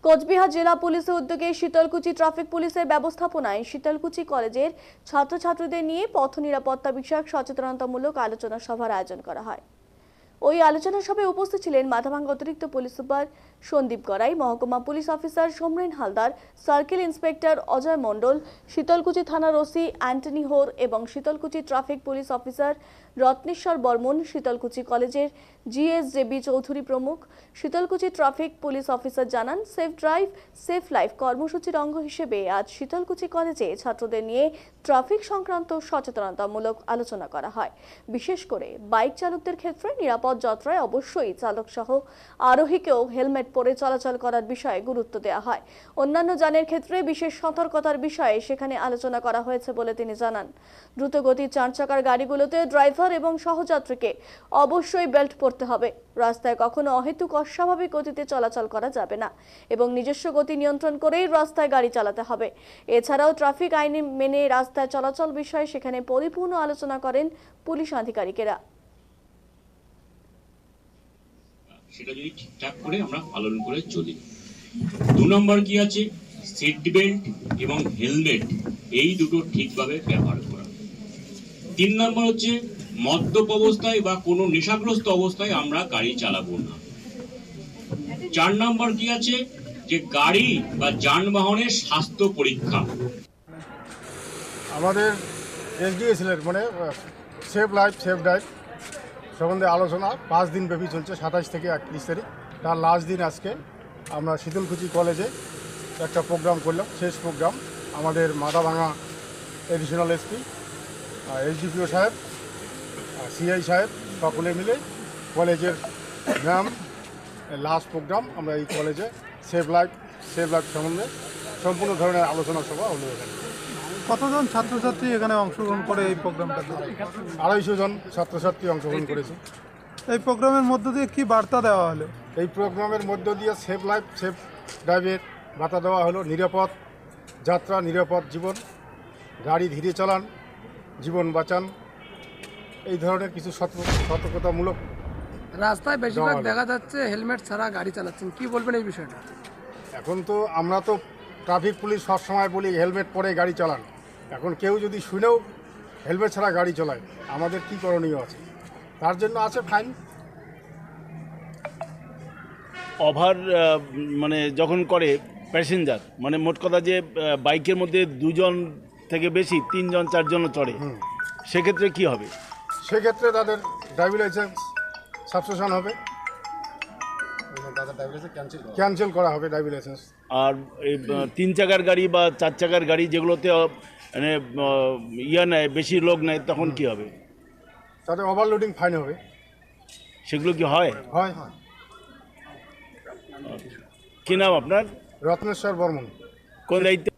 কোচবিহার জেলা পুলিশের উদ্যোগে শীতলকুচি ট্রাফিক পুলিশের ব্যবস্থাপনায় শীতলকুচি কলেজের ছাত্রছাত্রীদের নিয়ে পথ নিরাপত্তা বিষয়ক সচেতনতামূলক আলোচনা সভার আয়োজন করা হয়। ওই আলোচনা সভায় উপস্থিত ছিলেন মাথাভাঙ্গা অতিরিক্ত পুলিশ সুপার সন্দীপ গড়াই, মহকুমা police officer Samaren Haldar, circle inspector Ajay Mandal, Sitalkuchi থানার ওসি অ্যান্টনি হোর এবং Sitalkuchi traffic police officer Ratneswar Barman, Sitalkuchi কলেজের জিএসজেবি চৌধুরী প্রমুখ। শীতলকুচি ট্রাফিক পুলিশ অফিসার জানান, সেফ ড্রাইভ সেফ লাইফ কর্মসূচির অঙ্গ হিসেবে আজ শীতলকুচি কলেজে ছাত্রদের নিয়ে ট্রাফিক সংক্রান্ত সচেতনতামূলক আলোচনা করা হয়। বিশেষ করে বাইক চালকদের ক্ষেত্রে নিরাপদ যাত্রায় অবশ্যই চালক সহ আরোহীকেও হেলমেট পরে চলাচল করার বিষয়ে গুরুত্ব দেওয়া হয়। অন্যান্য যানের ক্ষেত্রে বিশেষ সতর্কতার বিষয়ে সেখানে আলোচনা করা হয়েছে বলে তিনি জানান। দ্রুতগতির 4 চাকার গাড়িগুলোতে ড্রাইভার এবং সহযাত্রীকে অবশ্যই বেল্ট পরতে হবে। রাস্তায় কখনো অহেতুক অস্বাভাবিক গতিতে চলাচল করা যাবে না এবং নিজস্ব গতি নিয়ন্ত্রণ করেই রাস্তায় গাড়ি চালাতে হবে। এছাড়াও ট্রাফিক আইন মেনে রাস্তায় চলাচল বিষয়ে সেখানে পরিপূর্ণ আলোচনা করেন পুলিশ আধিকারিকেরা। সেটা যদি ঠিকঠাক করে আমরা পালন করে চলি। 2 নম্বর কি আছে, সিট বেল্ট এবং হেলমেট এই দুটো ঠিকভাবে ব্যবহার করা। 3 নম্বর হচ্ছে মদ্যপ অবস্থায় বা কোনো নেশাগ্রস্ত অবস্থায় আমরা গাড়ি চালাবো না। 4 নম্বর কি আছে, যে গাড়ি বা যানবাহনের স্বাস্থ্য পরীক্ষা। আমাদের এসডিএসএলের মানে সেফ লাইফ সেফ ড্রাইভ সম্বন্ধে আলোচনা 5 দিন ব্যাপী চলছে, 27 থেকে 31 তারিখ। তার লাস্ট দিন আজকে আমরা শীতলকুচি কলেজে একটা প্রোগ্রাম করলাম, শেষ প্রোগ্রাম। আমাদের মাথাভাঙ্গা এডিশনাল এসপি, এসডিপিও সাহেব, সিআই সাহেব সকলে মিলে কলেজের ম্যাম লাস্ট প্রোগ্রাম আমরা এই কলেজে সেফ লাইফ সম্বন্ধে সম্পূর্ণ ধরনের আলোচনা সভা হলো। কতজন ছাত্রছাত্রী এখানে অংশগ্রহণ করে এই প্রোগ্রামটাতে? 250 জন ছাত্রছাত্রী অংশগ্রহণ করেছে। এই প্রোগ্রামের মধ্য দিয়ে কি বার্তা দেওয়া হলো? এই প্রোগ্রামের মধ্য দিয়ে সেফ লাইফ সেফ ড্রাইভের বার্তা দেওয়া হলো। নিরাপদ যাত্রা, নিরাপদ জীবন, গাড়ি ধীরে চালান, জীবন বাঁচান, এই ধরনের কিছু সতর্কতামূলক। রাস্তায় বেশিরভাগ দেখা যাচ্ছে হেলমেট ছাড়া গাড়ি চালাচ্ছেন, কি বলবেন এই বিষয়টা? এখন তো আমরা তো ট্রাফিক পুলিশ সবসময় বলি হেলমেট পরে গাড়ি চালান। এখন কেউ যদি শুনেও হেলমেট ছাড়া গাড়ি চালায়, আমাদের কি করণীয় আছে? তার জন্য আছে ফাইন। ওভার মানে যখন করে প্যাসেঞ্জার, মানে মোট কথা যে বাইকের মধ্যে 2 জন থেকে বেশি 3 জন 4 জনও চড়ে, সেক্ষেত্রে কি হবে? সেক্ষেত্রে তাদের ড্রাইভিং লাইসেন্স সাবসেশন হবে, ক্যান্সেল করা হবে ড্রাইভিং লাইসেন্স। আর এই 3 চাকার গাড়ি বা 4 চাকার গাড়ি যেগুলোতে মানে নেয়, বেশি লোক নেয়, তখন কি হবে? তাদের ওভারলোডিং ফাইন হবে। সেগুলো কি হয়? হয়। কি নাম আপনার? রত্নেশ্বর বর্মন। কোন দায়িত্বে